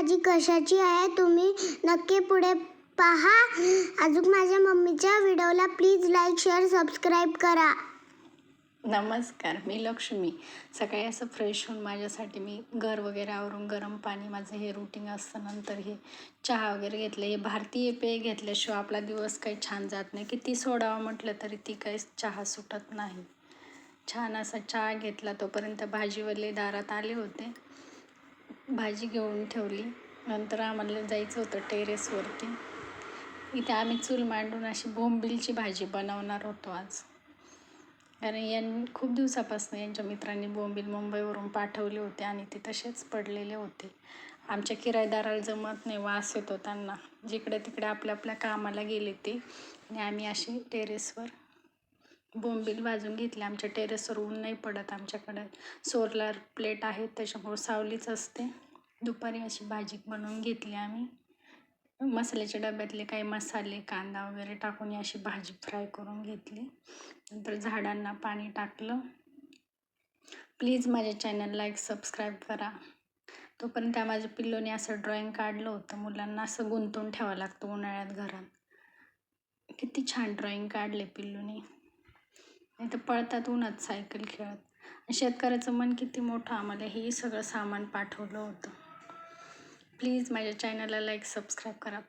भाजी कशाची आहे तुम्ही नक्की पुढे पहा. अजून माझ्या मम्मीच्या व्हिडिओला प्लीज लाईक शेअर सबस्क्राईब करा. नमस्कार, मी लक्ष्मी. सकाळी असं फ्रेश होऊन माझ्यासाठी मी घर वगैरे आवरून गरम पाणी, माझं हे रुटीन असतं. नंतर हे चहा वगैरे घेतलं. हे भारतीय पेय घेतल्याशिवाय आपला दिवस काही छान जात नाही. किती सोडावं म्हटलं तरी ती काही चहा सुटत नाही. छान असा चहा घेतला. तोपर्यंत भाजीवाले दारात आले होते. भाजी घेऊन ठेवली. नंतर आम्हाला जायचं होतं टेरेसवरती. इथे आम्ही चूल मांडून अशी बोंबिलची भाजी बनवणार होतो आज. कारण खूप दिवसापासून यांच्या मित्रांनी बोंबील मुंबईवरून पाठवले होते आणि ते तसेच पडलेले होते. आमच्या किरायदाराला जमत नाही, वास येतो त्यांना. जिकडे तिकडे आपल्या आपल्या कामाला गेले ते आणि आम्ही अशी टेरेसवर बोंबील भाजून घेतले. आमच्या टेरेसवर ऊन नाही पडत. आमच्याकडे सोलर प्लेट आहेत त्याच्यामुळे सावलीच असते. दुपारी अशी भाजी बनवून घेतली आम्ही. मसाल्याच्या डब्यातले काही मसाले, कांदा वगैरे टाकून अशी भाजी फ्राय करून घेतली. नंतर झाडांना पाणी टाकलं. प्लीज माझ्या चॅनल लाईक सबस्क्राईब करा. तोपर्यंत माझ्या पिल्लूने असं ड्रॉइंग काढलं होतं. मुलांना असं गुंतवून ठेवावं लागतं उन्हाळ्यात घरात. किती छान ड्रॉइंग काढले पिल्लूने. नाही तर पळतात उन्हात सायकल खेळत. शेतकऱ्याचं मन किती मोठं, आम्हाला हे सगळं सामान पाठवलं होतं. प्लीज माझ्या चॅनलला लाईक सबस्क्राईब करा.